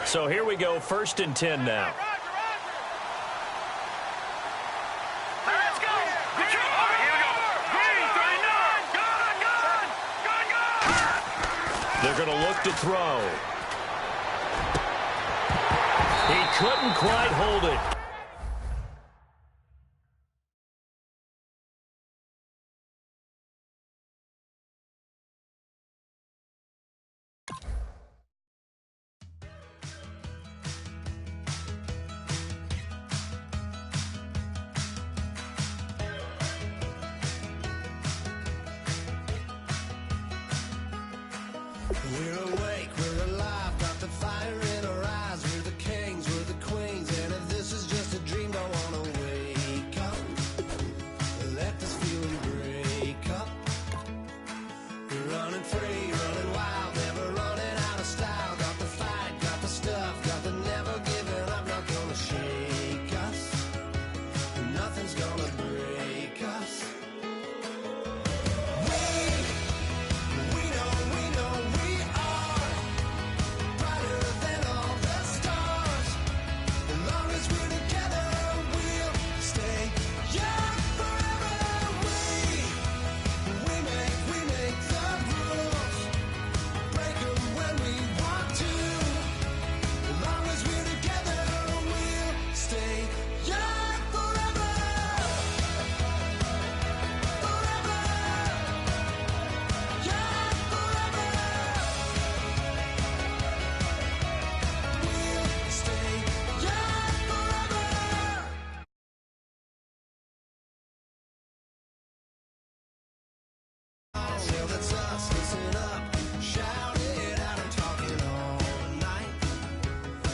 So here we go, 1st and 10 now. Let's go. Here we go. Green, 39. Good. They're going to look to throw. He couldn't quite hold it. We're awake, we're alive, got the fire in our eyes. We're the kings, we're the queens, and if this is just a dream, don't wanna wake up. Let this feeling break up. We're running free, running wild, never running out of style. Got the fight, got the stuff, got the never giving up. Not gonna shake us, nothing's gonna break us. That's us, listen up, shout it out, I'm talking all night.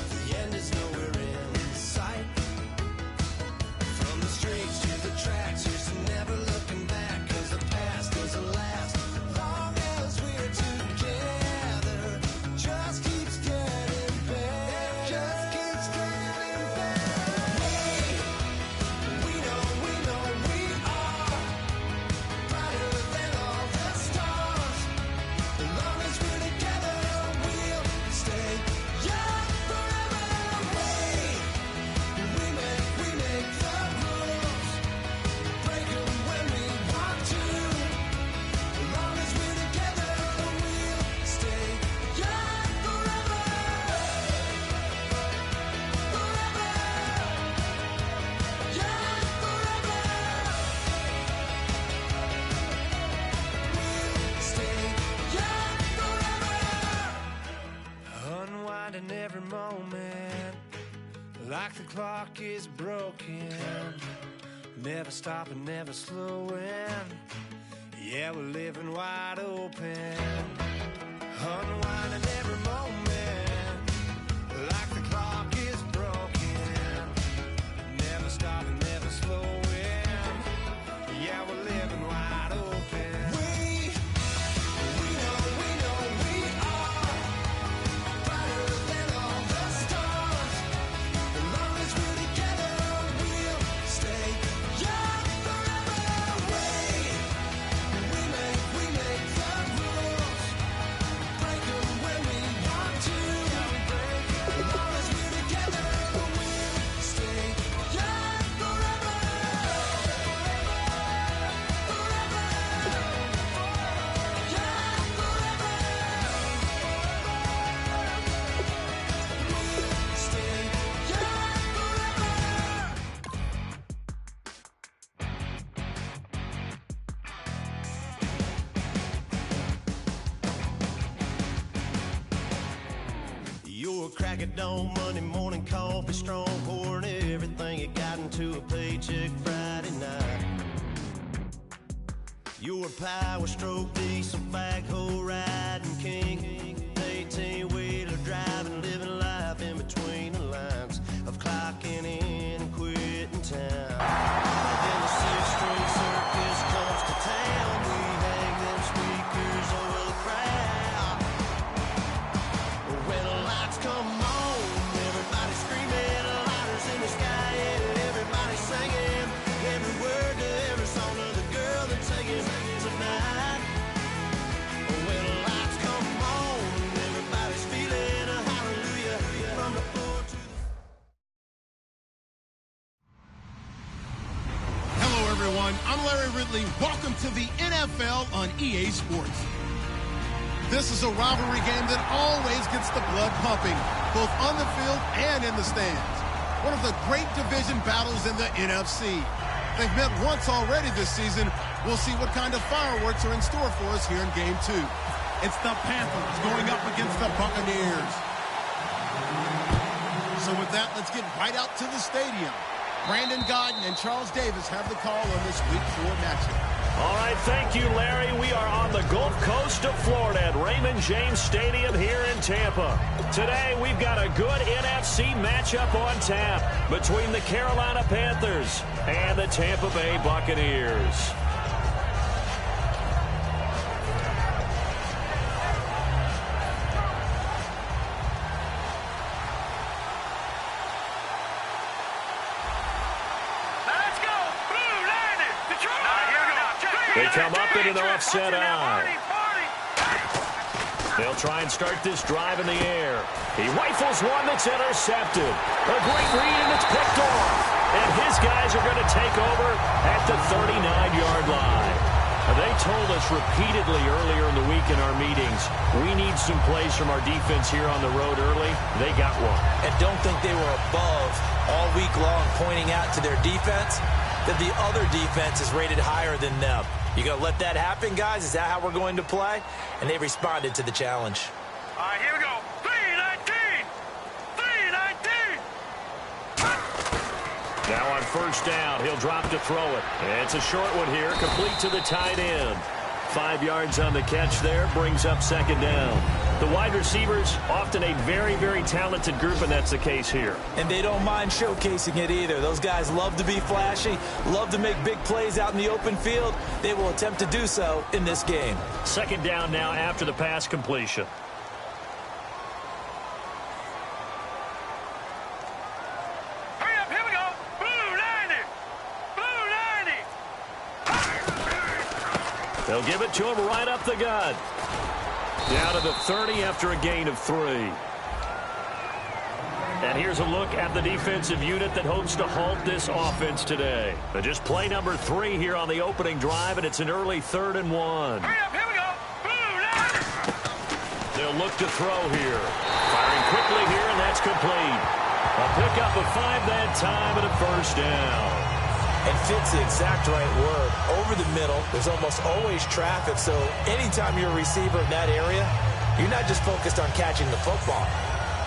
The end is nowhere in sight. From the streets to the tracks, here's to never looking back, cause the past doesn't last. Long as we're together, just keeps getting better, just keeps getting better. We know we are brighter than all the stars. As long as we're together, we'll stay young forever. We make the rules, break them when we want to. As long as we're together, we'll stay young forever. Forever. Young forever. We'll stay young forever. Unwinding every moment, like the clock is broken. Never stopping, never slowing. Yeah, we're living wide open. Unwinding every moment, like the clock is broken. Never stopping, never slowing. Yeah, we're living wide open. We know we are brighter than all the stars. As long as we're together, we'll stay young forever. We make the rules, break them when we want to. As long as we're together, we'll stay young forever. Forever. Young forever. We'll stay young forever. You're a crack at dawn, Monday morning coffee, strong, pouring everything you got into a paycheck Friday night. You're a power stroke, diesel backhoe riding king, 18-wheeler driving, living life in between the lines of clocking in and quitting town. Then the six-string circus comes to town. We hang them speakers over the crowd. When the lights come on, everybody screaming, lighters in the sky, and everybody singing every word to every song of the girl that's singing tonight. When the lights come on, everybody's feeling a hallelujah. Bradley. Welcome to the NFL on EA Sports. This is a rivalry game that always gets the blood pumping, both on the field and in the stands. One of the great division battles in the NFC. They've met once already this season. We'll see what kind of fireworks are in store for us here in Game 2. It's the Panthers going up against the Buccaneers. So with that, let's get right out to the stadium. Brandon Godden and Charles Davis have the call on this Week 4 matchup. All right, thank you, Larry. We are on the Gulf Coast of Florida at Raymond James Stadium here in Tampa. Today, we've got a good NFC matchup on tap between the Carolina Panthers and the Tampa Bay Buccaneers. They come up into the offset eye. They'll try and start this drive in the air. He rifles one that's intercepted. A great read, and it's picked off. And his guys are going to take over at the 39-yard line. They told us repeatedly earlier in the week in our meetings, we need some plays from our defense here on the road early. They got one. And don't think they were above all week long pointing out to their defense that the other defense is rated higher than them. You going to let that happen, guys? Is that how we're going to play? And they responded to the challenge. All right, here we go. 3-19. 3-19. Now on first down, he'll drop to throw it. It's a short one here, complete to the tight end. 5 yards on the catch there, brings up second down. The wide receivers, often a very, very talented group, and that's the case here. And they don't mind showcasing it either. Those guys love to be flashy, love to make big plays out in the open field. They will attempt to do so in this game. Second down now after the pass completion. Hurry up, here we go. Blue 90. Blue 90. They'll give it to him right up the gut. Down to the 30 after a gain of 3. And here's a look at the defensive unit that hopes to halt this offense today. Just play number 3 here on the opening drive, and it's an early 3rd and 1. Hurry up, here we go. Blue 90. They'll look to throw here. Firing quickly here, and that's complete. A pickup of 5 that time and a first down. And fits the exact right word. Over the middle, there's almost always traffic, so anytime you're a receiver in that area, you're not just focused on catching the football.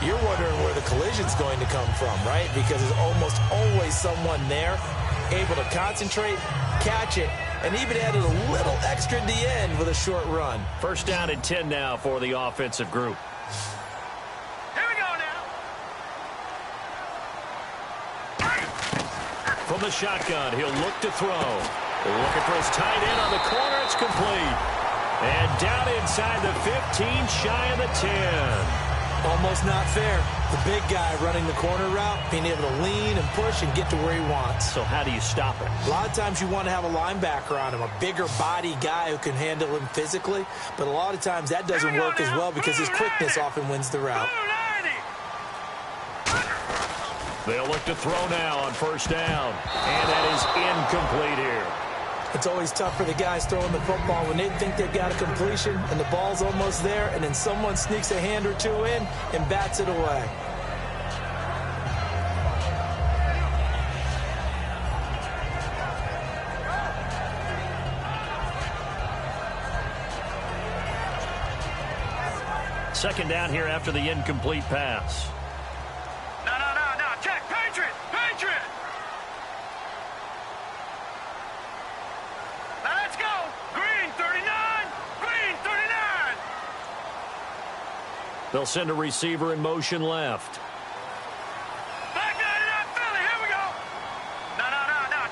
You're wondering where the collision's going to come from, right? Because there's almost always someone there able to concentrate, catch it, and even added a little extra at the end with a short run. First down and 10 now for the offensive group. From the shotgun, he'll look to throw. Looking for his tight end on the corner. It's complete. And down inside the 15, shy of the 10. Almost not fair. The big guy running the corner route, being able to lean and push and get to where he wants. So how do you stop it? A lot of times you want to have a linebacker on him, a bigger body guy who can handle him physically. But a lot of times that doesn't work as well because his quickness often wins the route. They'll look to throw now on first down. And that is incomplete here. It's always tough for the guys throwing the football when they think they've got a completion and the ball's almost there, and then someone sneaks a hand or two in and bats it away. Second down here after the incomplete pass. No. Check. Patriot. Now let's go. Green 39. Green 39. They'll send a receiver in motion left. Back line it up, Philly. Here we go. No.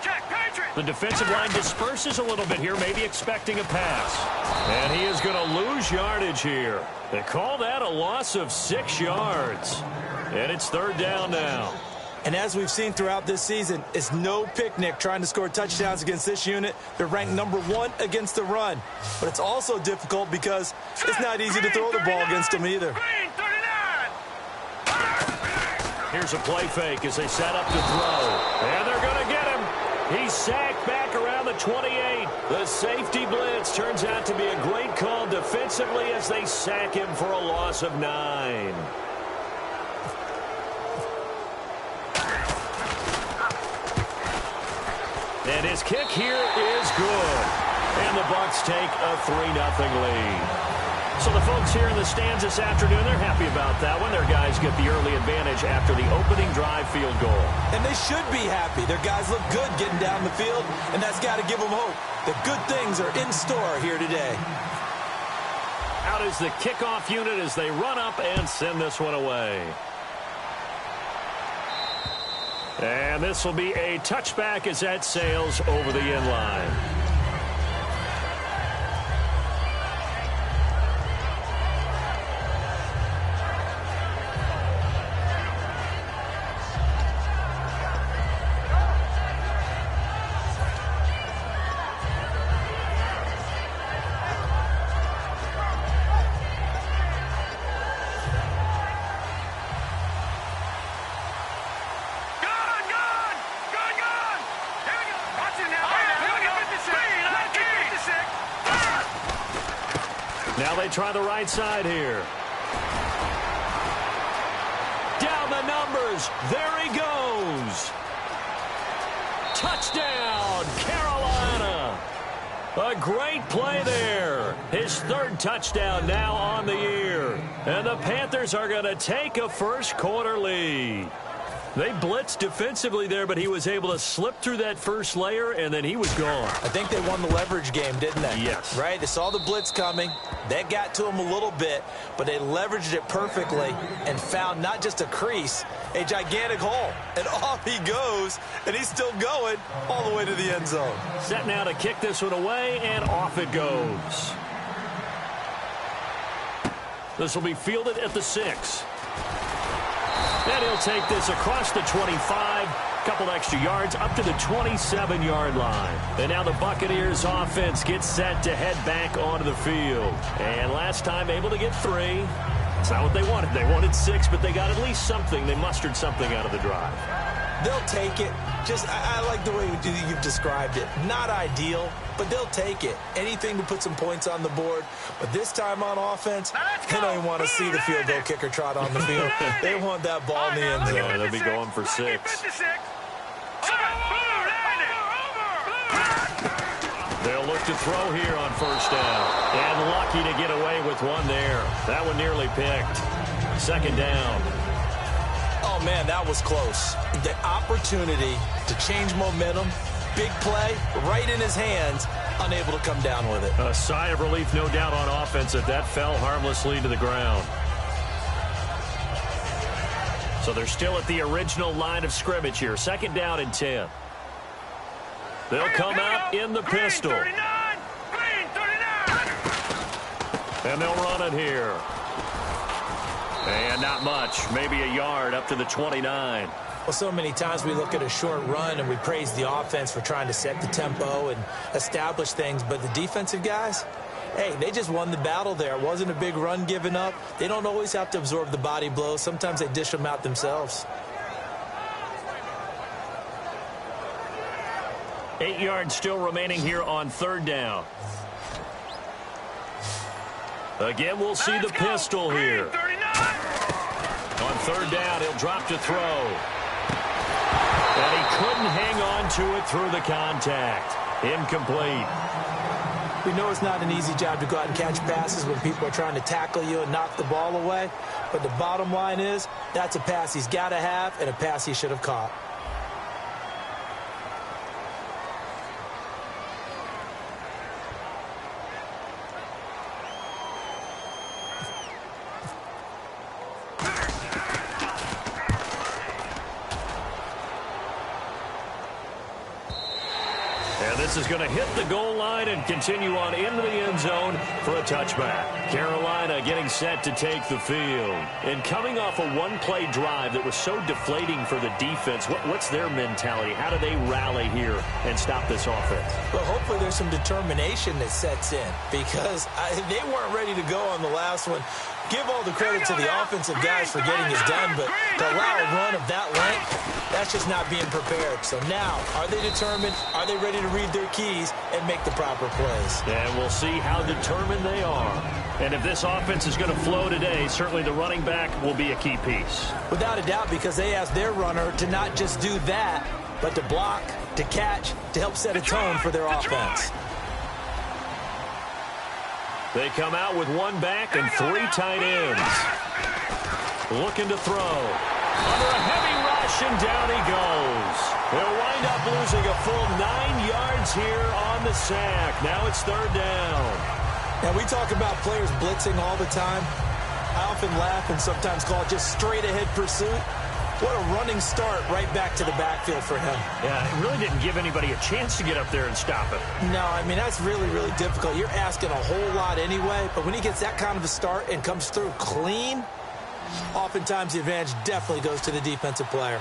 Check. Patriot. The defensive line disperses a little bit here, maybe expecting a pass. And he is going to lose yardage here. They call that a loss of 6 yards. And it's third down now. And as we've seen throughout this season, it's no picnic trying to score touchdowns against this unit. They're ranked #1 against the run. But it's also difficult because it's not easy to throw the ball against them either. Green 39. Here's a play fake as they set up to throw. And they're going to get him. He's sacked back around the 28. The safety blitz turns out to be a great call defensively as they sack him for a loss of 9. And his kick here is good. And the Bucs take a 3-0 lead. So the folks here in the stands this afternoon, they're happy about that one. Their guys get the early advantage after the opening drive field goal. And they should be happy. Their guys look good getting down the field, and that's got to give them hope that good things are in store here today. Out is the kickoff unit as they run up and send this one away. And this will be a touchback as that sails over the end line. Now they try the right side here. Down the numbers. There he goes. Touchdown, Carolina. A great play there. His third touchdown now on the year. And the Panthers are going to take a first quarter lead. They blitzed defensively there, but he was able to slip through that first layer, and then he was gone. I think they won the leverage game, didn't they? Yes. Right? They saw the blitz coming. That got to him a little bit, but they leveraged it perfectly and found not just a crease, a gigantic hole. And off he goes, and he's still going all the way to the end zone. Set now to kick this one away, and off it goes. This will be fielded at the 6. And he'll take this across the 25, couple extra yards up to the 27-yard line. And now the Buccaneers offense gets set to head back onto the field. And last time able to get 3. That's not what they wanted. They wanted 6, but they got at least something. They mustered something out of the drive. They'll take it. Just, I like the way you've described it. Not ideal, but they'll take it. Anything to put some points on the board. But this time on offense, they don't even want to see the field goal kicker trot on the field. They want that ball in the end zone. They'll be going for 6. They'll look to throw here on first down. And lucky to get away with one there. That one nearly picked. Second down. Oh, man, that was close. The opportunity to change momentum, big play, right in his hands, unable to come down with it. A sigh of relief, no doubt, on offense that fell harmlessly to the ground. So they're still at the original line of scrimmage here. Second down and 10. They'll come out in the pistol. And they'll run it here. And not much, maybe a yard up to the 29. Well, so many times we look at a short run and we praise the offense for trying to set the tempo and establish things, but the defensive guys, hey, they just won the battle there. It wasn't a big run given up. They don't always have to absorb the body blows. Sometimes they dish them out themselves. 8 yards still remaining here on third down. Again, we'll see the pistol here. On third down, he'll drop to throw. And he couldn't hang on to it through the contact. Incomplete. We know it's not an easy job to go out and catch passes when people are trying to tackle you and knock the ball away. But the bottom line is, that's a pass he's got to have and a pass he should have caught. This is going to hit the goal line and continue on into the end zone for a touchback. Carolina getting set to take the field. And coming off a one-play drive that was so deflating for the defense, what's their mentality? How do they rally here and stop this offense? Well, hopefully there's some determination that sets in because they weren't ready to go on the last one. Give all the credit to the offensive guys for getting it done, but to allow a run of that length, that's just not being prepared. So now, are they determined? Are they ready to read their keys and make the proper plays? And we'll see how determined they are. And if this offense is going to flow today, certainly the running back will be a key piece. Without a doubt, because they asked their runner to not just do that, but to block, to catch, to help set a tone for their offense. They come out with one back and three tight ends. Looking to throw. Under a heavy rush, and down he goes. They'll wind up losing a full 9 yards here on the sack. Now it's third down. Now, we talk about players blitzing all the time. I often laugh and sometimes call it just straight-ahead pursuit. What a running start right back to the backfield for him. Yeah, it really didn't give anybody a chance to get up there and stop it. No, I mean, that's really, really difficult. You're asking a whole lot anyway, but when he gets that kind of a start and comes through clean, oftentimes the advantage definitely goes to the defensive player.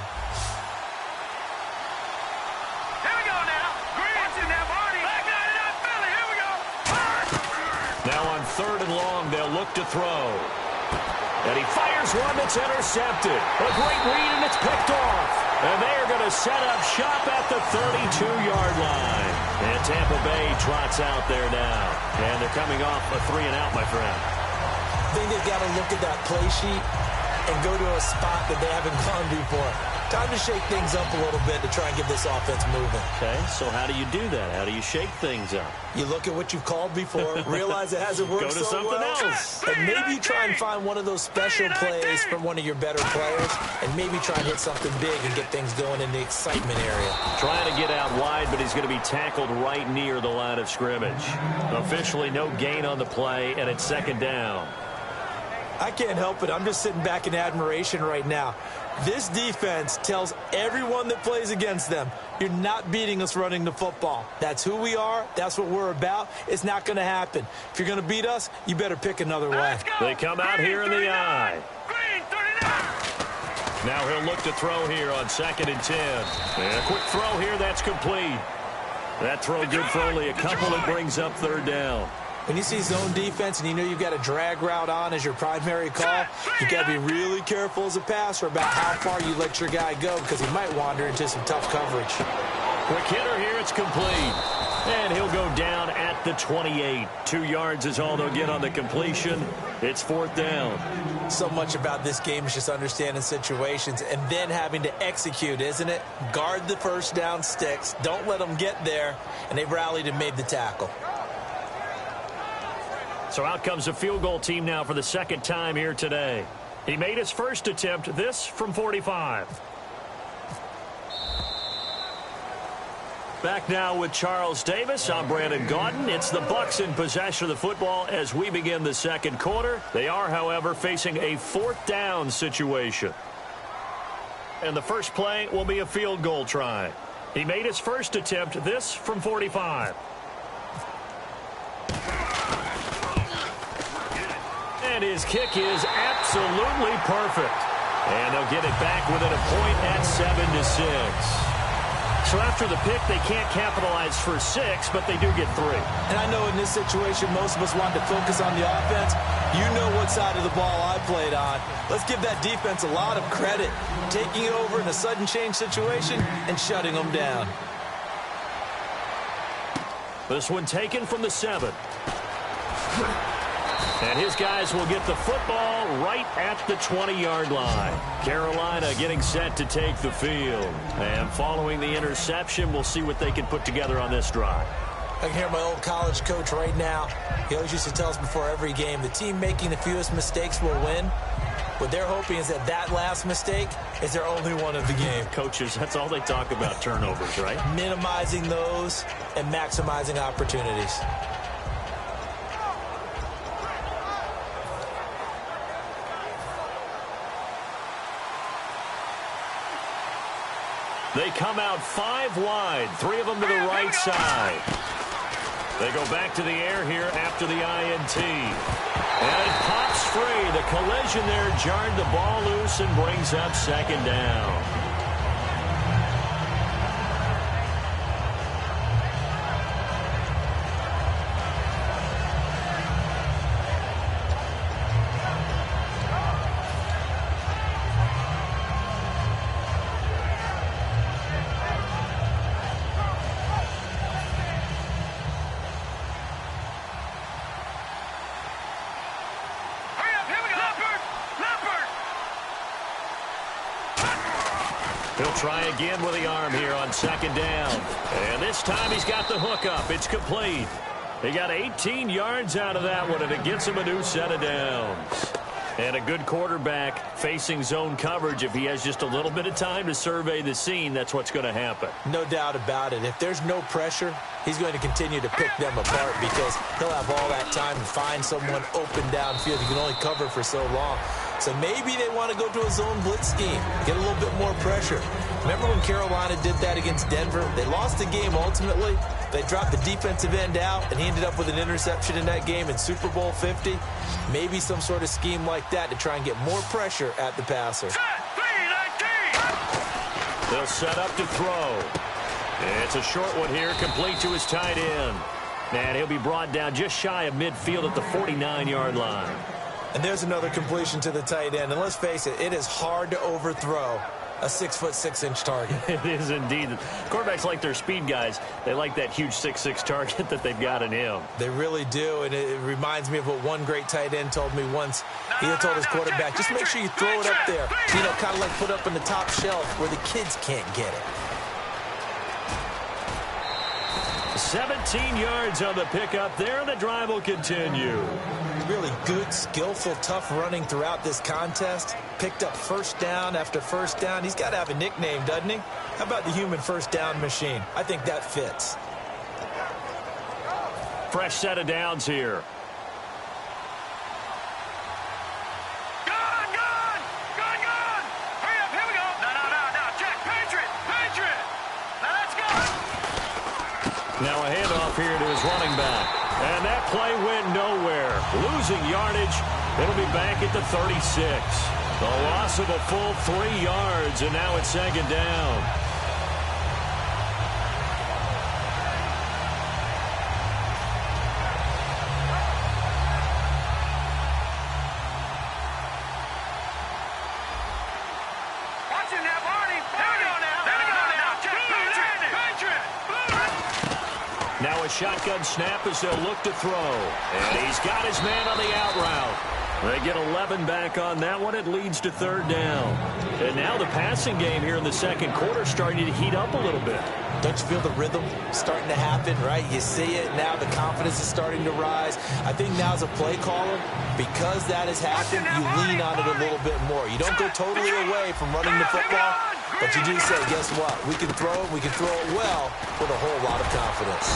Here we go now. Green. Watch it now, Barney. Back line it up, Philly. Here we go. Now on third and long, they'll look to throw. And he fires one that's intercepted. A great read, and it's picked off. And they're going to set up shop at the 32-yard line. And Tampa Bay trots out there now. And they're coming off a 3-and-out, my friend. I think they've got to look at that play sheet and go to a spot that they haven't gone before. Time to shake things up a little bit to try and get this offense moving. Okay, so how do you do that? How do you shake things up? You look at what you've called before, realize it hasn't worked Go to so something well, else. and maybe try and find one of those special plays from one of your better players, and maybe try and hit something big and get things going in the excitement area. Trying to get out wide, but he's going to be tackled right near the line of scrimmage. Officially no gain on the play, and it's second down. I can't help it. I'm just sitting back in admiration right now. This defense tells everyone that plays against them, you're not beating us running the football. That's who we are. That's what we're about. It's not going to happen. If you're going to beat us, you better pick another way. They come out here in the eye. Green, 39. Now he'll look to throw here on 2nd and 10. And a quick throw here, that's complete. That throw good for only a couple. It brings up third down. When you see zone defense and you know you've got a drag route on as your primary call, you've got to be really careful as a passer about how far you let your guy go because he might wander into some tough coverage. Quick hitter here, it's complete. And he'll go down at the 28. 2 yards is all they'll get on the completion. It's fourth down. So much about this game is just understanding situations and then having to execute, isn't it? Guard the first down sticks. Don't let them get there. And they've rallied and made the tackle. So out comes a field goal team now for the second time here today. He made his first attempt, this from 45. Back now with Charles Davis. I'm Brandon Gaudin. It's the Bucs in possession of the football as we begin the second quarter. They are, however, facing a fourth down situation. And the first play will be a field goal try. He made his first attempt, this from 45. And his kick is absolutely perfect. And they'll get it back within a point at 7-6. So after the pick, they can't capitalize for 6, but they do get 3. And I know in this situation, most of us wanted to focus on the offense. You know what side of the ball I played on. Let's give that defense a lot of credit, taking over in a sudden change situation and shutting them down. This one taken from the 7. And his guys will get the football right at the 20-yard line. Carolina getting set to take the field. And following the interception, we'll see what they can put together on this drive. I can hear my old college coach right now. He always used to tell us before every game, the team making the fewest mistakes will win. What they're hoping is that that last mistake is their only one of the game. Coaches, that's all they talk about, turnovers, right? Minimizing those and maximizing opportunities. They come out 5 wide, 3 of them to the right side. They go back to the air here after the INT. And it pops free. The collision there jarred the ball loose and brings up second down. He'll try again with the arm here on second down. And this time he's got the hook up. It's complete. He got 18 yards out of that one, and it gets him a new set of downs. And a good quarterback facing zone coverage. If he has just a little bit of time to survey the scene, that's what's going to happen. No doubt about it. If there's no pressure, he's going to continue to pick them apart because he'll have all that time to find someone open downfield. He can only cover for so long. So maybe they want to go to a zone blitz scheme, get a little bit more pressure. Remember when Carolina did that against Denver? They lost the game ultimately. They dropped the defensive end out, and he ended up with an interception in that game in Super Bowl 50. Maybe some sort of scheme like that to try and get more pressure at the passer. They'll set up to throw. It's a short one here, complete to his tight end. And he'll be brought down just shy of midfield at the 49-yard line. And there's another completion to the tight end. And let's face it, it is hard to overthrow a 6'6" target. It is indeed. Quarterbacks like their speed guys. They like that huge 6'6" target that they've got in him. They really do, and it reminds me of what one great tight end told me once. He had told his quarterback, just make sure you throw it up there. You know, kind of like put up on the top shelf where the kids can't get it. 17 yards on the pickup there, and the drive will continue. Really good, skillful, tough running throughout this contest. Picked up first down after first down. He's got to have a nickname, doesn't he? How about the human first down machine? I think that fits. Fresh set of downs here. Now a handoff here to his running back. And that play went nowhere. Losing yardage. It'll be back at the 36. The loss of a full 3 yards, and now it's second down. Now a shotgun snap as they'll look to throw. And he's got his man on the out route. They get 11 back on that one. It leads to third down. And now the passing game here in the second quarter starting to heat up a little bit. Don't you feel the rhythm starting to happen, right? You see it now. The confidence is starting to rise. I think now as a play caller, because that has happened, you lean on it a little bit more. You don't go totally away from running the football, but you do say, guess what? We can throw it. We can throw it well with a whole lot of confidence.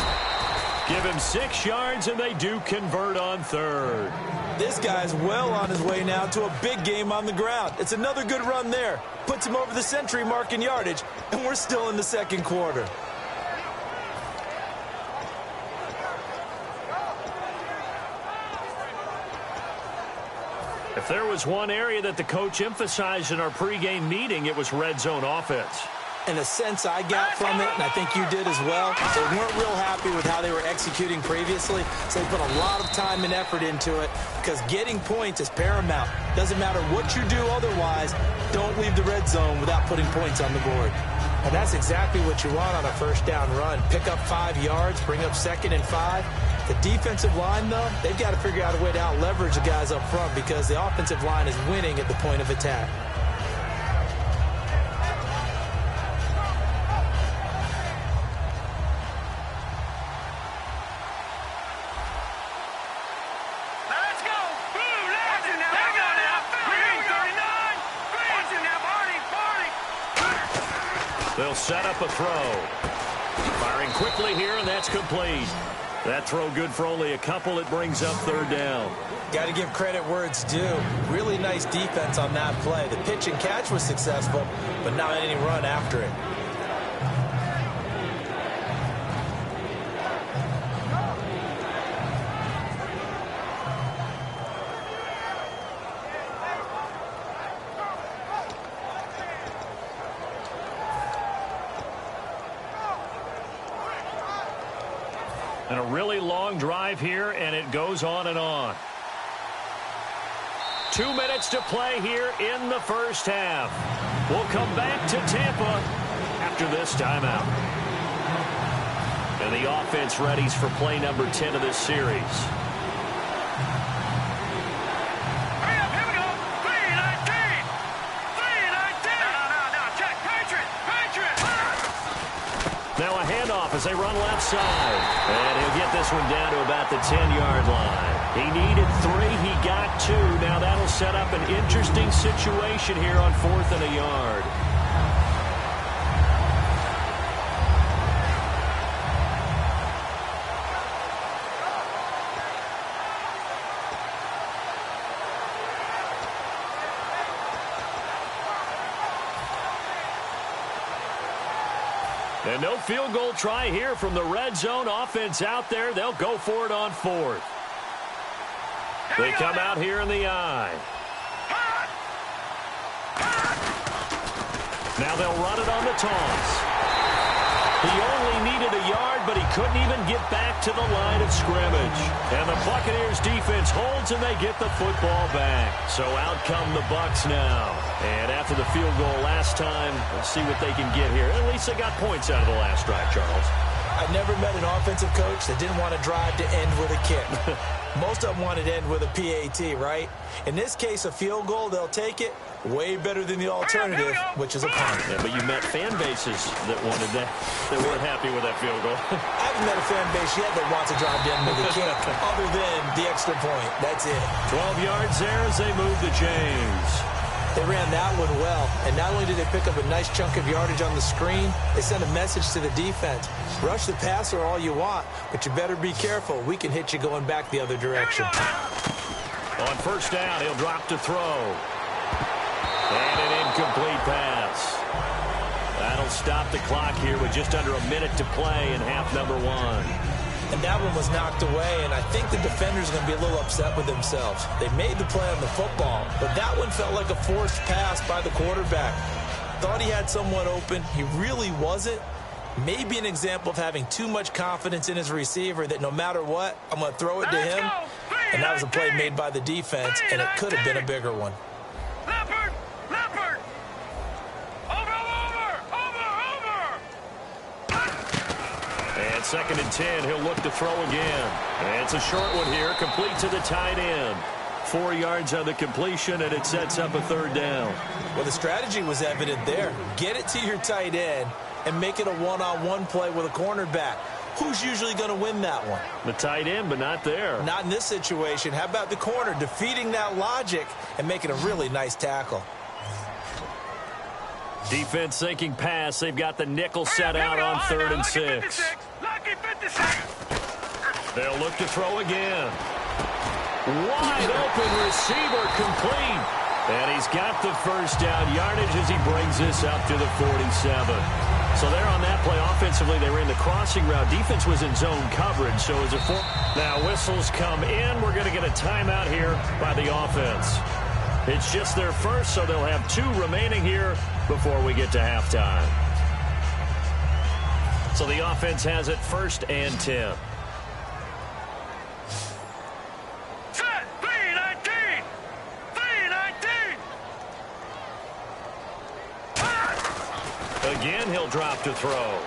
Give him 6 yards, and they do convert on third. This guy's well on his way now to a big game on the ground. It's another good run there. Puts him over the century mark in yardage, and we're still in the second quarter. If there was one area that the coach emphasized in our pregame meeting, it was red zone offense. And a sense I got from it, and I think you did as well, they weren't real happy with how they were executing previously, so they put a lot of time and effort into it because getting points is paramount. Doesn't matter what you do otherwise, don't leave the red zone without putting points on the board. And that's exactly what you want on a first down run. Pick up 5 yards, bring up 2nd and 5. The defensive line, though, they've got to figure out a way to out-leverage the guys up front because the offensive line is winning at the point of attack. They'll set up a throw. Firing quickly here, and that's complete. That throw good for only a couple. It brings up third down. Got to give credit where it's due. Really nice defense on that play. The pitch and catch was successful, but not any run after it. And a really long drive here, and it goes on and on. 2 minutes to play here in the first half. We'll come back to Tampa after this timeout. And the offense readies for play number 10 of this series. Hurry up, here we go. 3-19. 3-19. No, check, Patriot. as they run left side. And he'll get this one down to about the 10-yard line. He needed 3. He got 2. Now that'll set up an interesting situation here on 4th and a yard. And no field goal try here from the red zone. Offense out there. They'll go for it on 4th. They come out here in the I. Now they'll run it on the toss. He only needed a yard, but he couldn't even get back to the line of scrimmage. And the Buccaneers defense holds, and they get the football back. So out come the Bucs now. And after the field goal last time, let's see what they can get here. At least they got points out of the last drive, Charles. I've never met an offensive coach that didn't want to drive to end with a kick. Most of them wanted to end with a PAT, right? In this case, a field goal, they'll take it. Way better than the alternative, which is a punt. Yeah, but you met fan bases that wanted that, that weren't happy with that field goal. I haven't met a fan base yet that wants to drive to end with a kick, other than the extra point. That's it. 12 yards there as they move the chains. They ran that one well, and not only did they pick up a nice chunk of yardage on the screen, they sent a message to the defense. Rush the passer all you want, but you better be careful. We can hit you going back the other direction. On first down, he'll drop to throw. And an incomplete pass. That'll stop the clock here with just under a minute to play in half number 1. And that one was knocked away, and I think the defenders are going to be a little upset with themselves. They made the play on the football, but that one felt like a forced pass by the quarterback. Thought he had someone open. He really wasn't. Maybe an example of having too much confidence in his receiver that no matter what, I'm going to throw it to him. And that was a play made by the defense, and it could have been a bigger one. Leopard! Leopard! Over! And 2nd and 10, he'll look to throw again. And it's a short one here, complete to the tight end. 4 yards on the completion, and it sets up a 3rd down. Well, the strategy was evident there. Get it to your tight end and make it a one-on-one play with a cornerback. Who's usually going to win that one? The tight end, but not there. Not in this situation. How about the corner defeating that logic and making a really nice tackle? Defense thinking pass. They've got the nickel set out on 3rd and 6. Lucky 56. They'll look to throw again. Wide open receiver complete. And he's got the first down yardage as he brings this up to the 47. So there on that play, offensively, they ran the crossing route. Defense was in zone coverage, so it was a Now whistles come in. We're going to get a timeout here by the offense. It's just their first, so they'll have 2 remaining here before we get to halftime. So the offense has it 1st and 10. Set! 319! 319! Again, he'll drop to throw.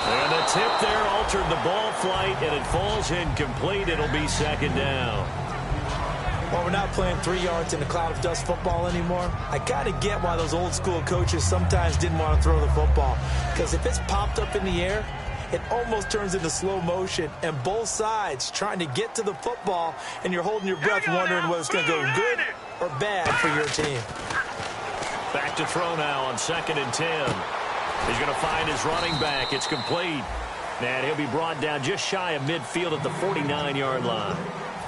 And the tip there altered the ball flight, and it falls incomplete. It'll be 2nd down. Well, we're not playing 3 yards in a cloud of dust football anymore. I kind of get why those old school coaches sometimes didn't want to throw the football. Because if it's popped up in the air, it almost turns into slow motion, and both sides trying to get to the football, and you're holding your breath wondering whether it's going to go good or bad for your team. Back to throw now on 2nd and 10. He's going to find his running back. It's complete. And he'll be brought down just shy of midfield at the 49-yard line.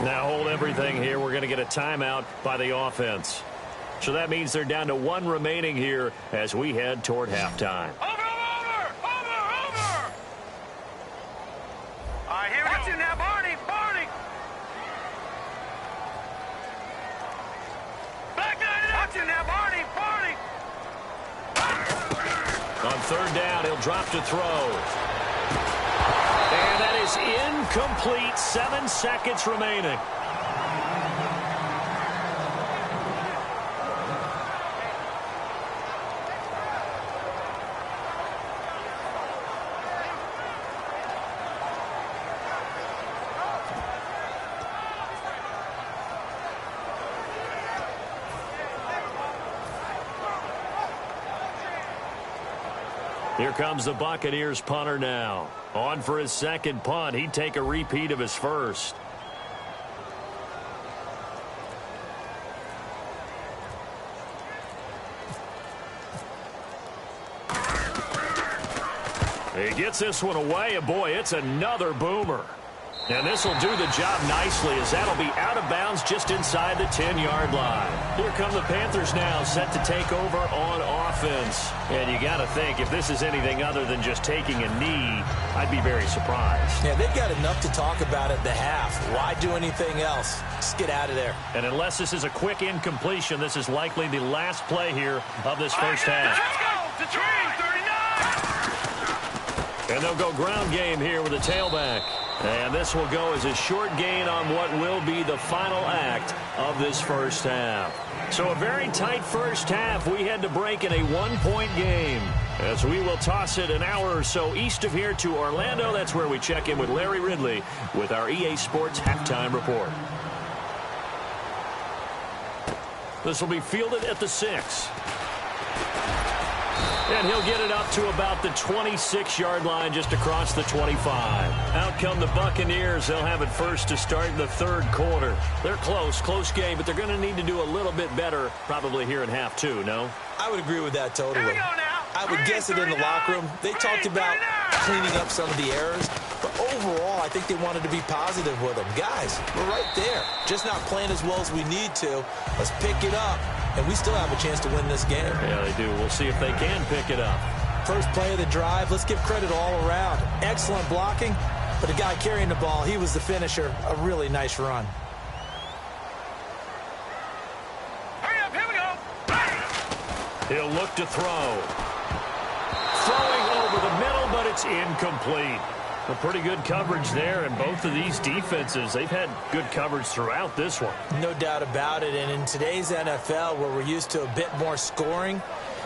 Now hold everything here. We're going to get a timeout by the offense. So that means they're down to 1 remaining here as we head toward halftime. Over! All right, here we go. That's it now, Barney! Back nine it up! That's it now, Barney! On 3rd down, he'll drop to throw. And that is incomplete. 7 seconds remaining. Here comes the Buccaneers punter now. On for his second punt. He'd take a repeat of his first. He gets this one away, and boy, it's another boomer. And this will do the job nicely, as that'll be out of bounds just inside the 10-yard line. Here come the Panthers now, set to take over on offense. And you got to think, if this is anything other than just taking a knee, I'd be very surprised. Yeah, they've got enough to talk about at the half. Why do anything else? Just get out of there. And unless this is a quick incompletion, this is likely the last play here of this first half. Let's go! The train, 39! And they'll go ground game here with a tailback. And this will go as a short gain on what will be the final act of this first half. So a very tight first half. We had to break in a one-point game. As we will toss it an hour or so east of here to Orlando. That's where we check in with Larry Ridley with our EA Sports Halftime Report. This will be fielded at the 6. And he'll get it up to about the 26-yard line, just across the 25. Out come the Buccaneers. They'll have it first to start the third quarter. They're close game, but they're going to need to do a little bit better probably here in half two, no? I would agree with that totally. Here we go now. I would guess it in the locker room. They talked about cleaning up some of the errors, but overall, I think they wanted to be positive with them. Guys, we're right there. Just not playing as well as we need to. Let's pick it up, and we still have a chance to win this game. Yeah, they do. We'll see if they can pick it up. First play of the drive, let's give credit all around. Excellent blocking, but the guy carrying the ball, he was the finisher. A really nice run. Hurry up, here we go. He'll look to throw. Throwing over the middle, but it's incomplete. A pretty good coverage there, and both of these defenses, they've had good coverage throughout this one. No doubt about it, and in today's NFL, where we're used to a bit more scoring,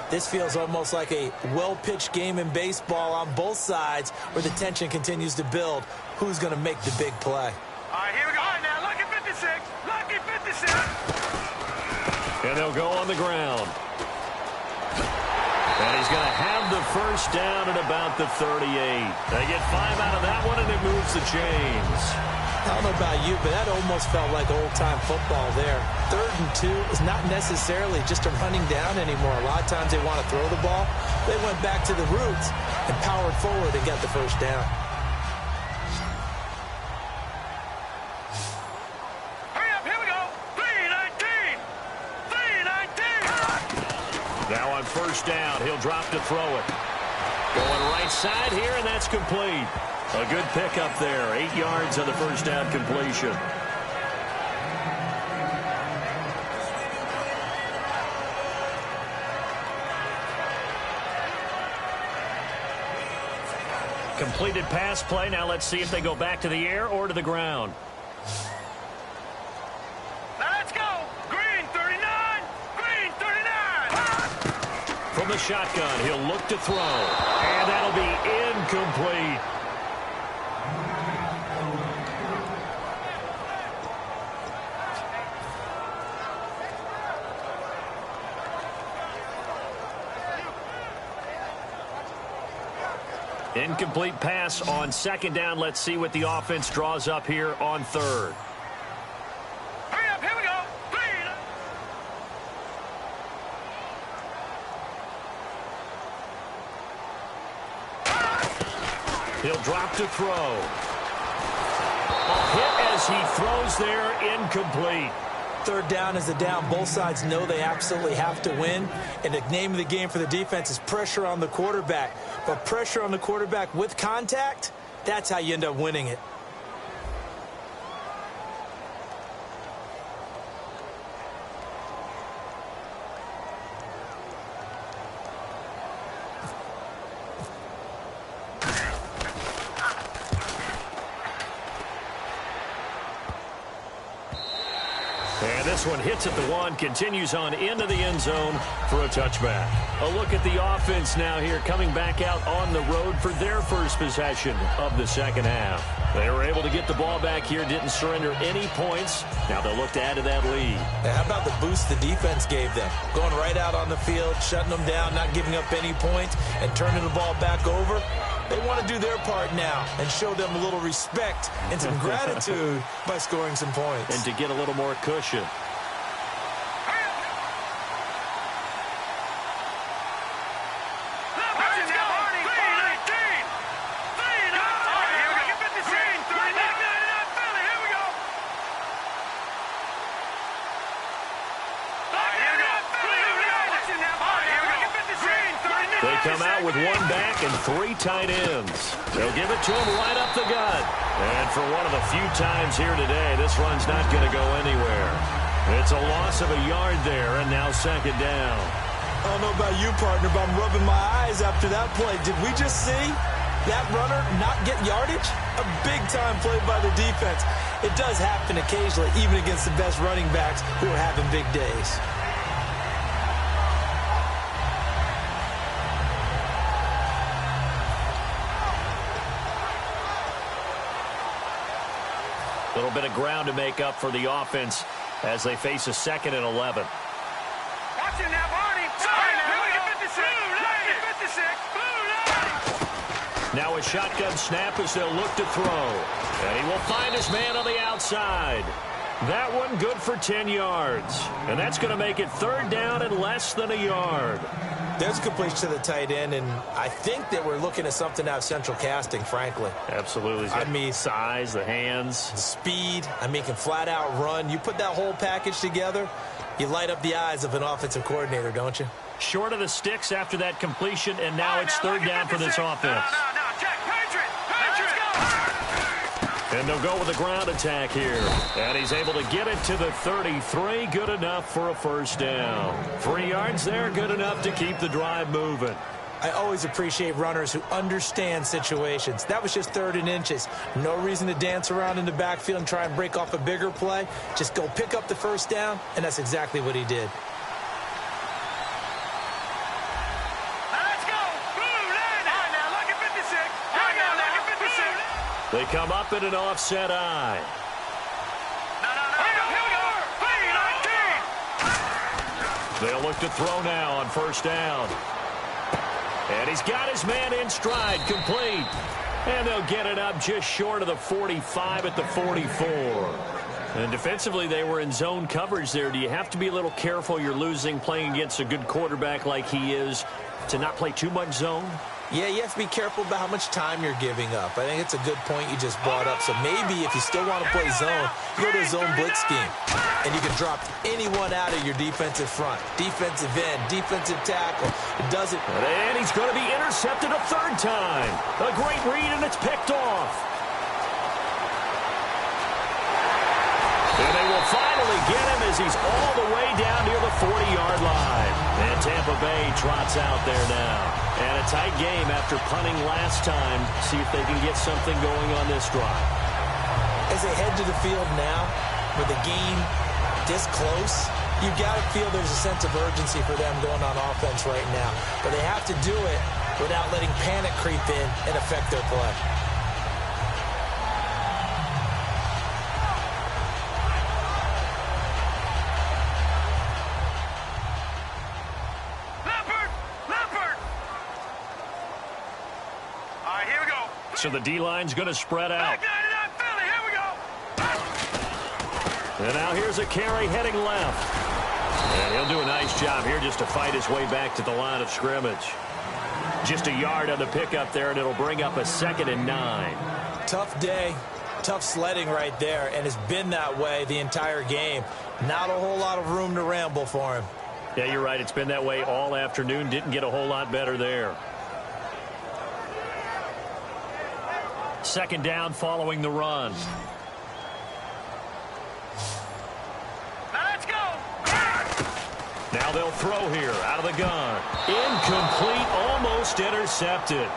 this feels almost like a well-pitched game in baseball on both sides, where the tension continues to build. Who's going to make the big play? All right, here we go. All right, now, lucky 56. Lucky 56. And they'll go on the ground. And he's going to have the first down at about the 38. They get 5 out of that one, and it moves the chains. I don't know about you, but that almost felt like old-time football there. 3rd and 2 is not necessarily just a running down anymore. A lot of times they want to throw the ball. They went back to the roots and powered forward and got the first down. Hurry up, here we go. 3-19. 3-19. Now on first down, he'll drop to throw it. Going right side here, and that's complete. A good pickup there. 8 yards on the first down completion. Completed pass play. Now let's see if they go back to the air or to the ground. Now let's go. Green 39. Green 39. From the shotgun, he'll look to throw. And that'll be incomplete. Incomplete pass on second down. Let's see what the offense draws up here on third. Hurry up, here we go. Green. He'll drop to throw. A hit as he throws there, incomplete. 3rd down is a down. Both sides know they absolutely have to win. And the name of the game for the defense is pressure on the quarterback. But pressure on the quarterback with contact, that's how you end up winning it. And this one hits at the 1, continues on into the end zone for a touchback. A look at the offense now here, coming back out on the road for their first possession of the second half. They were able to get the ball back here, didn't surrender any points. Now they'll look to add to that lead. How about the boost the defense gave them? Going right out on the field, shutting them down, not giving up any points, and turning the ball back over. They want to do their part now and show them a little respect and some gratitude by scoring some points. And to get a little more cushion. Come out with one back and 3 tight ends. They'll give it to him right up the gut. And for one of the few times here today, this run's not going to go anywhere. It's a loss of a yard there, and now second down. I don't know about you, partner, but I'm rubbing my eyes after that play. Did we just see that runner not get yardage? A big-time play by the defense. It does happen occasionally, even against the best running backs who are having big days. A little bit of ground to make up for the offense as they face a 2nd and 11. Watch it now, Barney. Now a shotgun snap as they'll look to throw. And he will find his man on the outside. That one good for 10 yards. And that's going to make it 3rd down and less than a yard. There's a completion to the tight end, and I think that we're looking at something out of central casting, frankly. Absolutely. I mean, size, the hands. the speed. I mean, can flat out run. You put that whole package together, you light up the eyes of an offensive coordinator, don't you? Short of the sticks after that completion, and now it's 3rd down for this offense. No, check. Patriot. And they'll go with a ground attack here. And he's able to get it to the 33. Good enough for a 1st down. 3 yards there, good enough to keep the drive moving. I always appreciate runners who understand situations. That was just 3rd and inches. No reason to dance around in the backfield and try and break off a bigger play. Just go pick up the 1st down, and that's exactly what he did. They come up in an offset eye. They'll look to throw now on 1st down. And he's got his man in stride, complete. And they'll get it up just short of the 45 at the 44. And defensively, they were in zone coverage there. Do you have to be a little careful? You're losing playing against a good quarterback like he is to not play too much zone? Yeah, you have to be careful about how much time you're giving up. I think it's a good point you just brought up. So maybe if you still want to play zone, you go to a zone blitz scheme. And you can drop anyone out of your defensive front. Defensive end, defensive tackle. It doesn't. And he's going to be intercepted a 3rd time. A great read, and it's picked off. And they will finally get him as he's all the way down near the 40-yard line. And Tampa Bay trots out there now. And a tight game after punting last time. See if they can get something going on this drive. As they head to the field now, with the game this close, you've got to feel there's a sense of urgency for them going on offense right now. But they have to do it without letting panic creep in and affect their play. So the D-line's going to spread out. And now here's a carry heading left. And he'll do a nice job here just to fight his way back to the line of scrimmage. Just a yard on the pickup there, and it'll bring up a 2nd and 9. Tough day, tough sledding right there, and it's been that way the entire game. Not a whole lot of room to ramble for him. Yeah, you're right. It's been that way all afternoon. Didn't get a whole lot better there. 2nd down following the run. Let's go. Now they'll throw here out of the gun. Incomplete, almost intercepted.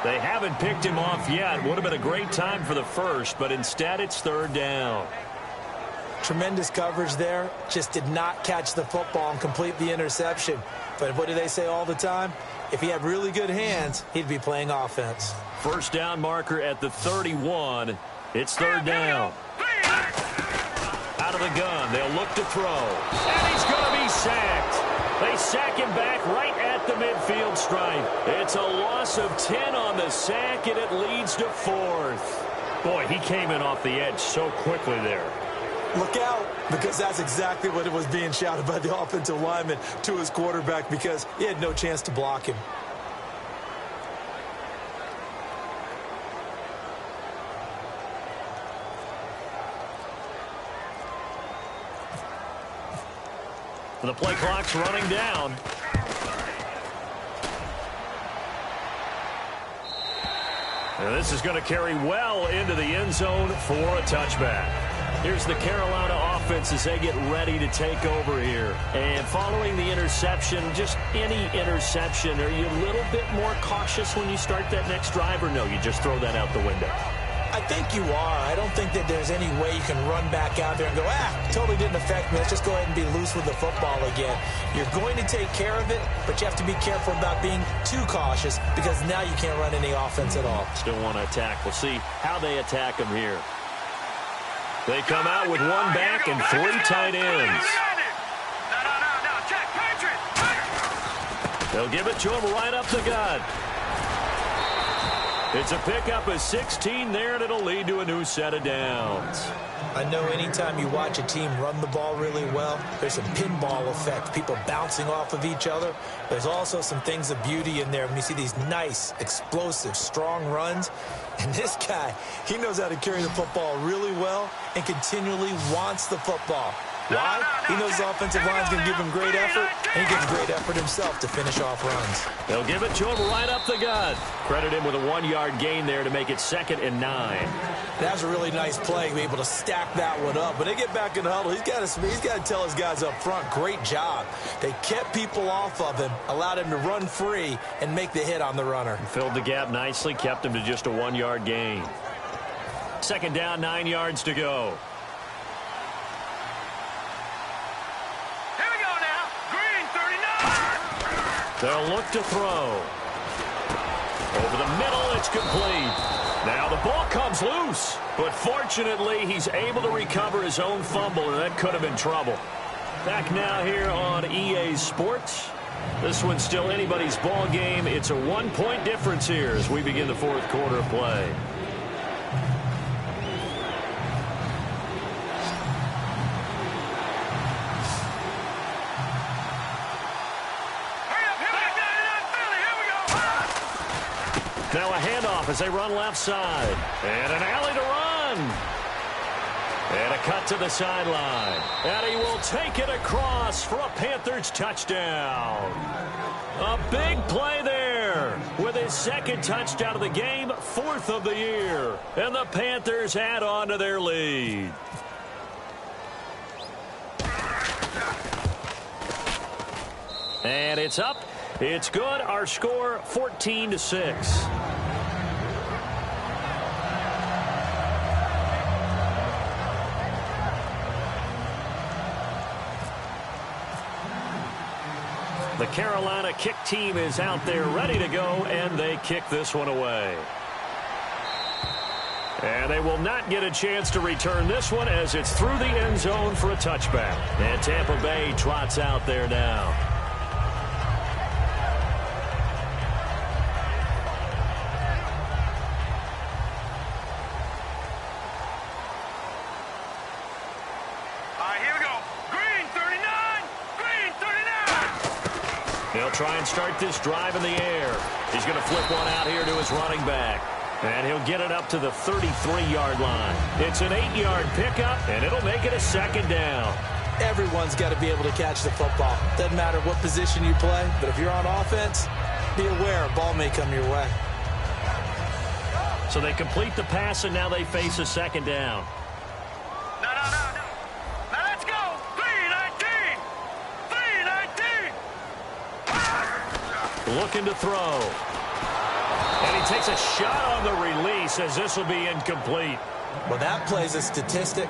They haven't picked him off yet. Would have been a great time for the 1st, but instead it's 3rd down. Tremendous coverage there. Just did not catch the football and complete the interception. But what do they say all the time? If he had really good hands, he'd be playing offense. 1st down marker at the 31. It's third down. Out of the gun, they'll look to throw. And he's going to be sacked. They sack him back right at the midfield stripe. It's a loss of 10 on the sack, and it leads to fourth. Boy, he came in off the edge so quickly there. Look out, because that's exactly what it was being shouted by the offensive lineman to his quarterback, because he had no chance to block him. The play clock's running down. And this is going to carry well into the end zone for a touchback. Here's the Carolina offense as they get ready to take over here. And following the interception, just any interception, are you a little bit more cautious when you start that next drive, or no, you just throw that out the window? I think you are. I don't think that there's any way you can run back out there and go, totally didn't affect me. Let's just go ahead and be loose with the football again. You're going to take care of it, but you have to be careful about being too cautious, because now you can't run any offense at all. Still want to attack. We'll see how they attack them here. They come out with one back and three tight ends. They'll give it to him right up the gut. It's a pickup of 16 there, and it'll lead to a new set of downs. I know anytime you watch a team run the ball really well, there's some pinball effect, people bouncing off of each other. There's also some things of beauty in there when you see these nice, explosive, strong runs. And this guy, he knows how to carry the football really well and continually wants the football. Why? He knows the offensive line's going to give him great effort, and he gives great effort himself to finish off runs. They'll give it to him right up the gut. Credit him with a 1-yard gain there to make it 2nd and 9. That was a really nice play, be able to stack that one up. When they get back in the huddle, he's got to tell his guys up front, great job. They kept people off of him, allowed him to run free and make the hit on the runner. Filled the gap nicely, kept him to just a 1-yard gain. 2nd down, 9 yards to go. They'll look to throw. Over the middle, it's complete. Now the ball comes loose, but fortunately he's able to recover his own fumble, and that could have been trouble. Back now here on EA Sports. This one's still anybody's ball game. It's a 1-point difference here as we begin the 4th quarter of play. Now a handoff as they run left side. And an alley to run. And a cut to the sideline. And he will take it across for a Panthers touchdown. A big play there with his 2nd touchdown of the game, 4th of the year. And the Panthers add on to their lead. And it's up. It's good. Our score 14-6. The Carolina kick team is out there ready to go, and they kick this one away. And they will not get a chance to return this one as it's through the end zone for a touchback. And Tampa Bay trots out there now. He'll try and start this drive in the air. He's going to flip one out here to his running back. And he'll get it up to the 33-yard line. It's an 8-yard pickup, and it'll make it a 2nd down. Everyone's got to be able to catch the football. Doesn't matter what position you play, but if you're on offense, be aware a ball may come your way. So they complete the pass, and now they face a 2nd down. No. Now let's go. 3-19. 3-19. Looking to throw. And he takes a shot on the release as this will be incomplete. Well, that plays a statistic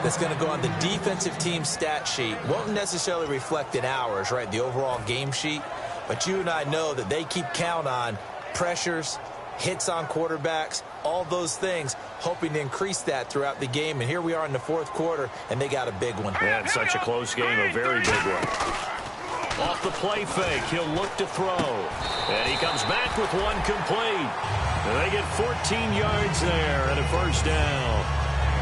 that's going to go on the defensive team stat sheet. Won't necessarily reflect in ours, right, the overall game sheet. But you and I know that they keep count on pressures, hits on quarterbacks, all those things, hoping to increase that throughout the game. And here we are in the fourth quarter, and they got a big one. Yeah, it's such a close game, a very big one. Off the play fake, he'll look to throw. And he comes back with one complete. And they get 14 yards there and a first down.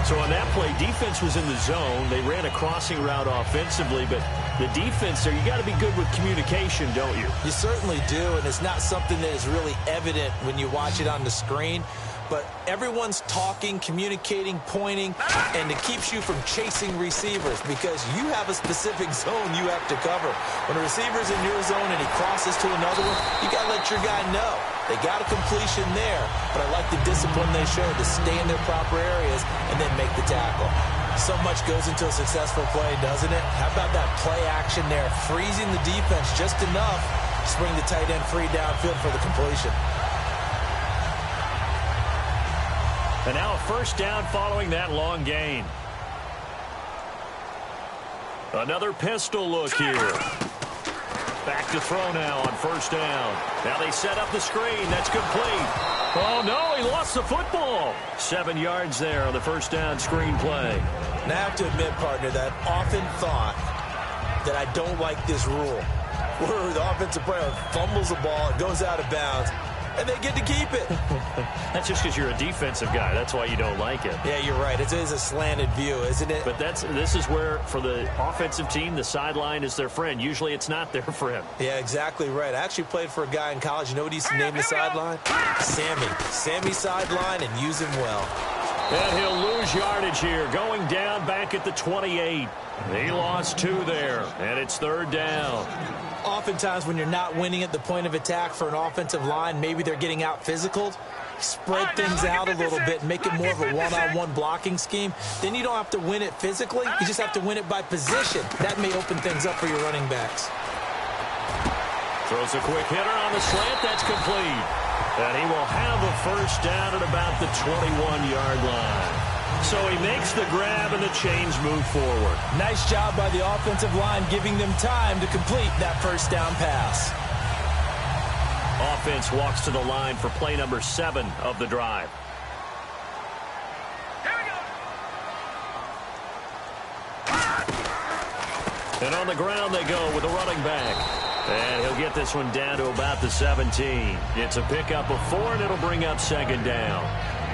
So on that play, defense was in the zone. They ran a crossing route offensively, but the defense there, you got to be good with communication, don't you? You certainly do, and it's not something that is really evident when you watch it on the screen. But everyone's talking, communicating, pointing, and it keeps you from chasing receivers because you have a specific zone you have to cover. When a receiver's in your zone and he crosses to another one, you got to let your guy know. They got a completion there, but I like the discipline they showed to stay in their proper areas and then make the tackle. So much goes into a successful play, doesn't it? How about that play action there, freezing the defense just enough to bring the tight end free downfield for the completion. And now a first down following that long gain. Another pistol look here. Back to throw now on first down. Now they set up the screen. That's complete. Oh, no, he lost the football. 7 yards there on the first down screen play. Now I have to admit, partner, that I've often thought that I don't like this rule where the offensive player fumbles the ball, it goes out of bounds, and they get to keep it. That's just because you're a defensive guy. That's why you don't like it. Yeah, you're right. It is a slanted view, isn't it? But this is where, for the offensive team, the sideline is their friend. Usually it's not their friend. Yeah, exactly right. I actually played for a guy in college. You know what he used to name the sideline? Sammy. Sammy sideline, and use him well. And he'll lose yardage here. Going down back at the 28. He lost 2 there, and it's third down. Oftentimes when you're not winning at the point of attack for an offensive line, maybe they're getting out physical, spread things out a little bit, make it more of a one-on-one blocking scheme. Then you don't have to win it physically. You just have to win it by position. That may open things up for your running backs. Throws a quick hitter on the slant. That's complete. And he will have a first down at about the 21-yard line. So he makes the grab and the chains move forward. Nice job by the offensive line giving them time to complete that first down pass. Offense walks to the line for play number 7 of the drive. Here we go. And on the ground they go with a running back. And he'll get this one down to about the 17. It's a pickup of 4, and it'll bring up second down.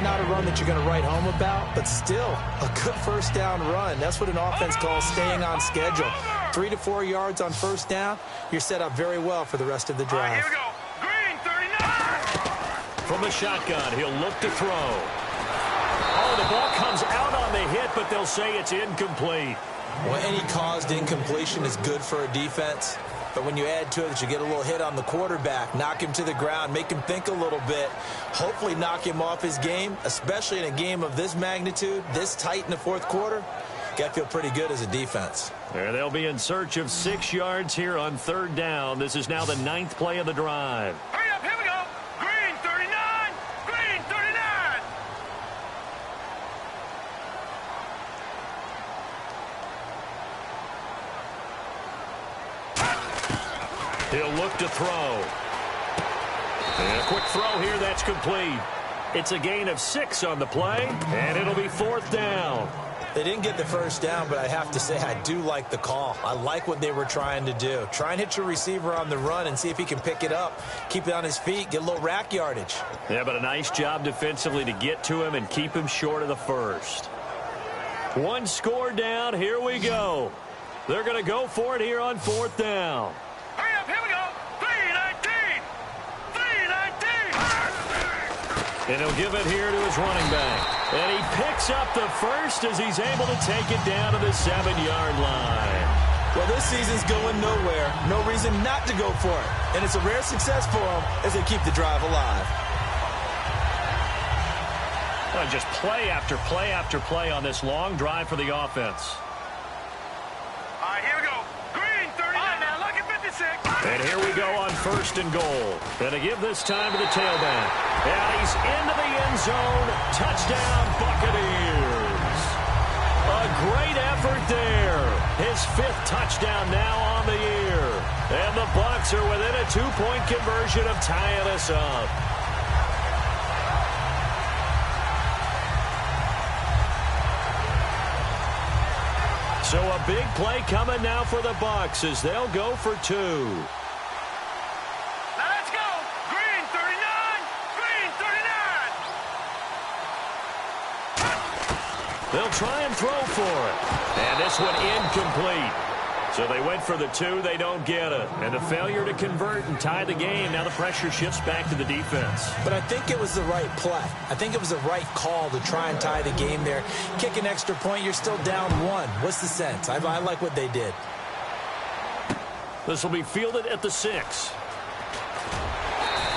Not a run that you're going to write home about, but still a good first down run. That's what an offense calls staying on schedule. 3 to 4 yards on first down. You're set up very well for the rest of the drive. Here we go. Green 39. From the shotgun, he'll look to throw. Oh, the ball comes out on the hit, but they'll say it's incomplete. Well, any caused incompletion is good for a defense. But when you add to it that you get a little hit on the quarterback, knock him to the ground, make him think a little bit, hopefully knock him off his game, especially in a game of this magnitude, this tight in the fourth quarter, got to feel pretty good as a defense. And they'll be in search of 6 yards here on third down. This is now the 9th play of the drive. Hurry up, here we go. Green 39. Green 39. He'll look to throw. And a quick throw here, that's complete. It's a gain of 6 on the play, and it'll be fourth down. They didn't get the first down, but I have to say I do like the call. I like what they were trying to do. Try and hit your receiver on the run and see if he can pick it up, keep it on his feet, get a little rack yardage. Yeah, but a nice job defensively to get to him and keep him short of the first. 1 score down, here we go. They're going to go for it here on fourth down. Hurry up, here we go. 319. 319. And he'll give it here to his running back. And he picks up the first as he's able to take it down to the 7-yard line. Well, this season's going nowhere. No reason not to go for it. And it's a rare success for them as they keep the drive alive. Well, just play after play after play on this long drive for the offense. All right, here we go. Green 39. All right, now look at 56. And here we go on first and goal. And to give this time to the tailback. And he's into the end zone. Touchdown, Buccaneers. A great effort there. His 5th touchdown now on the year. And the Bucs are within a 2-point conversion of tying us up. So a big play coming now for the Bucs as they'll go for 2. Now let's go. Green 39. Green 39. They'll try and throw for it. And this one incomplete. So they went for the 2. They don't get it. And a failure to convert and tie the game. Now the pressure shifts back to the defense. But I think it was the right play. I think it was the right call to try and tie the game there. Kick an extra point, you're still down 1. What's the sense? I like what they did. This will be fielded at the 6.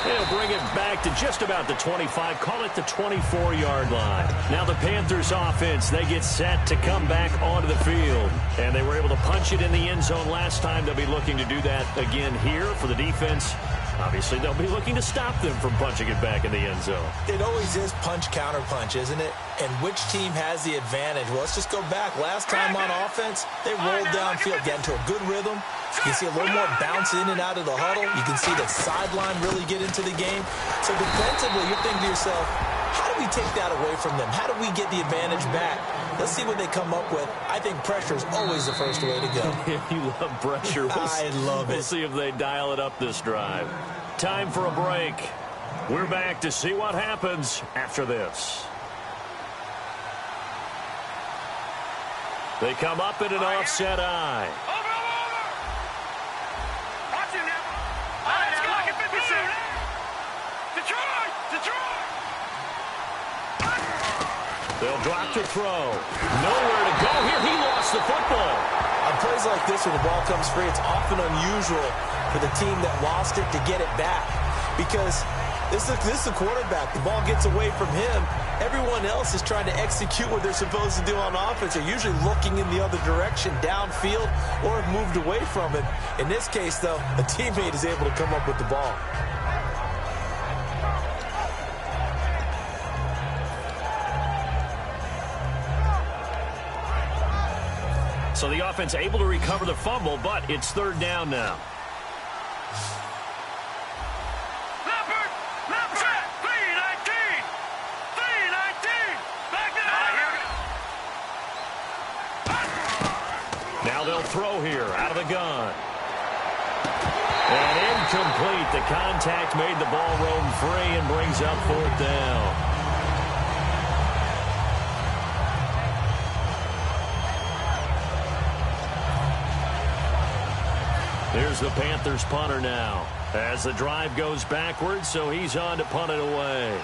They'll bring it back to just about the 25, call it the 24-yard line. Now the Panthers offense, they get set to come back onto the field. And they were able to punch it in the end zone last time. They'll be looking to do that again here for the defense. Obviously, they'll be looking to stop them from punching it back in the end zone. It always is punch-counter-punch, isn't it? And which team has the advantage? Well, let's just go back. Last time on offense, they rolled downfield, get into a good rhythm. You can see a little more bounce in and out of the huddle. You can see the sideline really get into the game. So defensively, you're thinking to yourself, how do we take that away from them? How do we get the advantage back? Let's see what they come up with. I think pressure is always the first way to go. You love pressure. I love it. We'll see if they dial it up this drive. Time for a break. We're back to see what happens after this. They come up in an offset eye. Over. Watch him now. Let's go. Detroit. They'll drop to throw. Nowhere to go here. He lost the football. On plays like this where the ball comes free, it's often unusual for the team that lost it to get it back. Because this is the quarterback. The ball gets away from him. Everyone else is trying to execute what they're supposed to do on offense. They're usually looking in the other direction, downfield, or have moved away from it. In this case, though, a teammate is able to come up with the ball. So the offense able to recover the fumble, but it's 3rd down now. Leopard, 319. Back there. Now they'll throw here out of the gun. And incomplete. The contact made the ball roam free and brings up 4th down. Here's the Panthers punter now as the drive goes backwards, so he's on to punt it away.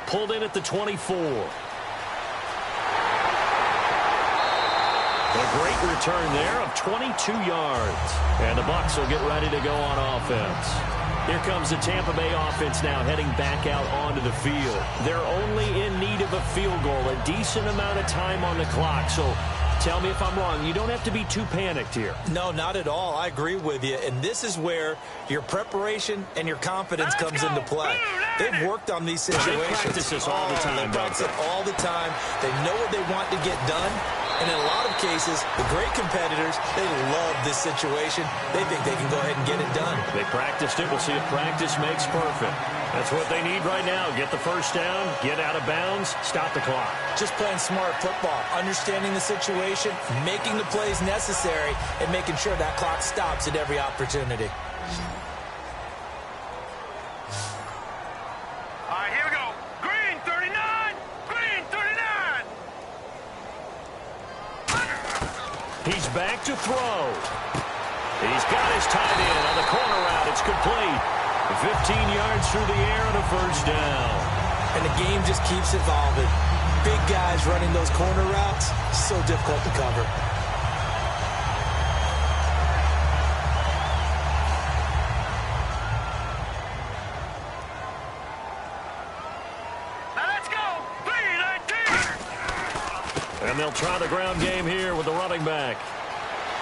Pulled in at the 24. A great return there of 22 yards. And the Bucs will get ready to go on offense. Here comes the Tampa Bay offense now heading back out onto the field. They're only in need of a field goal, a decent amount of time on the clock. So tell me if I'm wrong. You don't have to be too panicked here. No, not at all. I agree with you. And this is where your preparation and your confidence comes into play. They've worked on these situations. They practice this all the time. They practice it all the time. They know what they want to get done. And in a lot of cases, the great competitors, they love this situation. They think they can go ahead and get it done. They practiced it. We'll see if practice makes perfect. That's what they need right now. Get the first down, get out of bounds, stop the clock. Just playing smart football, understanding the situation, making the plays necessary, and making sure that clock stops at every opportunity. All right, here we go. Green 39. Green 39. He's back to throw. He's got his tight end on the corner route. It's complete. 15 yards through the air and a first down. And the game just keeps evolving. Big guys running those corner routes, so difficult to cover. Now let's go. 319. And they'll try the ground game here with the running back.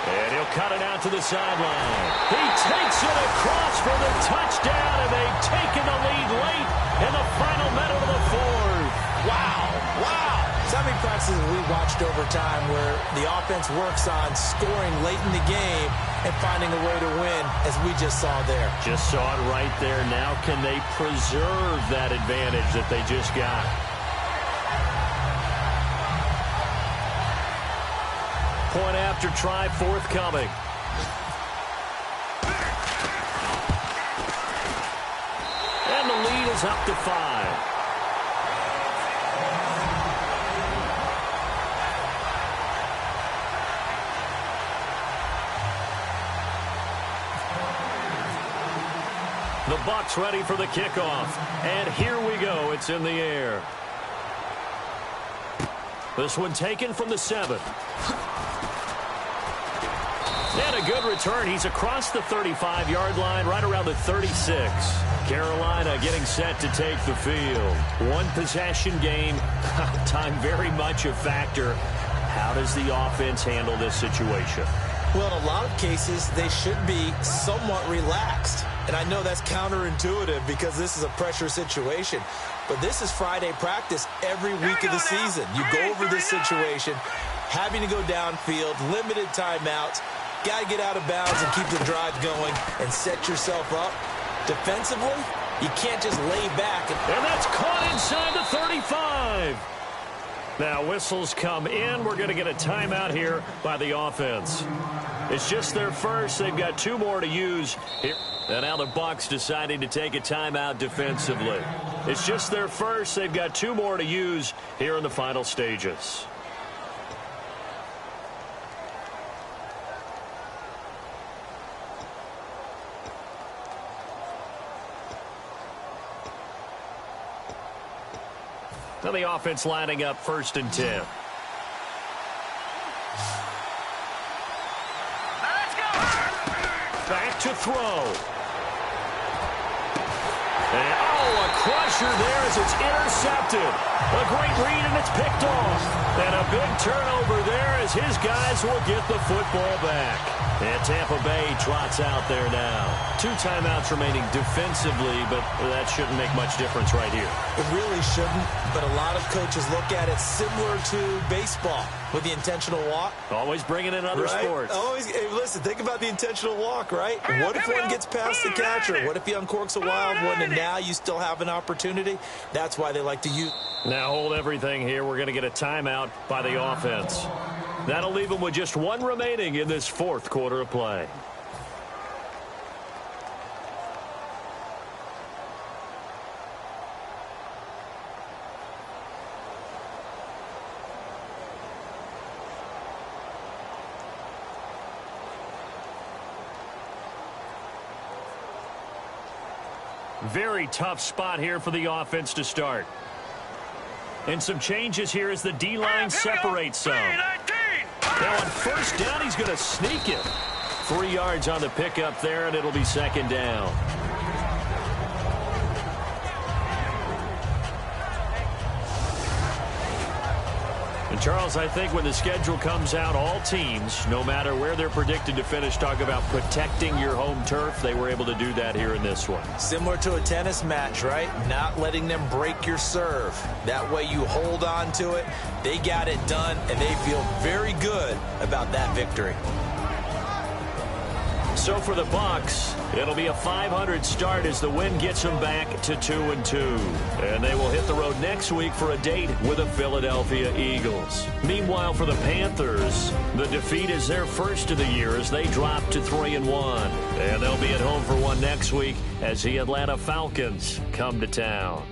And he'll cut it out to the sideline. He takes it across for the touchdown, and they've taken the lead late in the final minute of the 4th. Wow. So many practices we watched over time where the offense works on scoring late in the game and finding a way to win. as we just saw there. Just saw it right there. Now can they preserve that advantage that they just got? Point after try forthcoming. And the lead is up to 5. The Bucs ready for the kickoff. And here we go. It's in the air. This one taken from the 7. And a good return. He's across the 35-yard line, right around the 36. Carolina getting set to take the field. One possession game. Time very much a factor. How does the offense handle this situation? Well, in a lot of cases, they should be somewhat relaxed. And I know that's counterintuitive because this is a pressure situation. But this is Friday practice every week of the season. You go over this situation, having to go downfield, limited timeouts, got to get out of bounds and keep the drive going and set yourself up. Defensively, you can't just lay back. And that's caught inside the 35. Now whistles come in. We're going to get a timeout here by the offense. It's just their first. They've got 2 more to use here. And now the Bucs deciding to take a timeout defensively. It's just their first. They've got 2 more to use here in the final stages. Now the offense lining up 1st and 10. Back to throw. And, a crusher there as it's intercepted. A great read, and it's picked off. And a big turnover there as his guys will get the football back. And Tampa Bay trots out there now. 2 timeouts remaining defensively, but that shouldn't make much difference right here. It really shouldn't, but a lot of coaches look at it similar to baseball with the intentional walk. Always bringing in other sports. Always, hey, listen, think about the intentional walk, right? What if one gets past the catcher? What if he uncorks a wild one and now you still have an opportunity? That's why they like to use. Now hold everything here. We're going to get a timeout by the offense. That'll leave them with just 1 remaining in this 4th quarter of play. Very tough spot here for the offense to start. And some changes here as the D-line separates some. Now on 1st down, he's going to sneak it. 3 yards on the pickup there, and it'll be 2nd down. And Charles, I think when the schedule comes out, all teams, no matter where they're predicted to finish, talk about protecting your home turf. They were able to do that here in this one. Similar to a tennis match, right? Not letting them break your serve. That way you hold on to it. They got it done, and they feel very good about that victory. So for the Bucs, it'll be a .500 start as the win gets them back to 2-2. And they will hit the road next week for a date with the Philadelphia Eagles. Meanwhile, for the Panthers, the defeat is their first of the year as they drop to 3-1. And they'll be at home for one next week as the Atlanta Falcons come to town.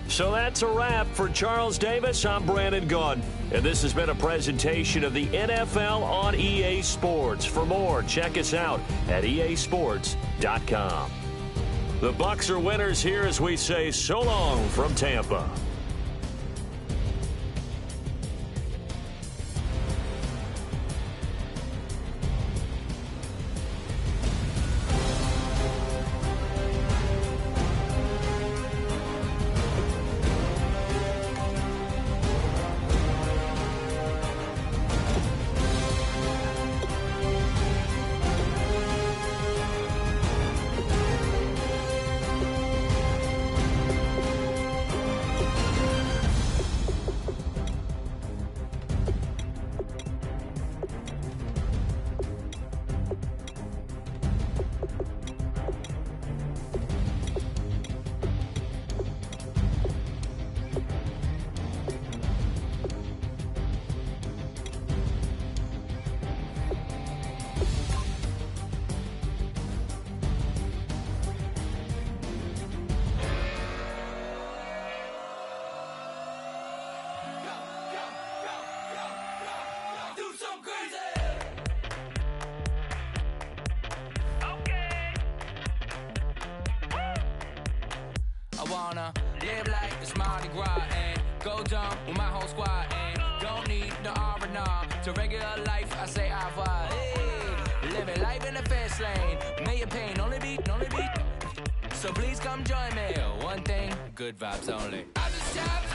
So that's a wrap for Charles Davis. I'm Brandon Gaudin, and this has been a presentation of the NFL on EA Sports. For more, check us out at easports.com. The Bucs are winners here as we say so long from Tampa. I wanna live like it's Mardi Gras and go dumb with my whole squad and don't need no R&R. To regular life, I say au revoir. Hey, living life in the fast lane. Million pain, only beat. So please come join me. One thing, good vibes only. I just have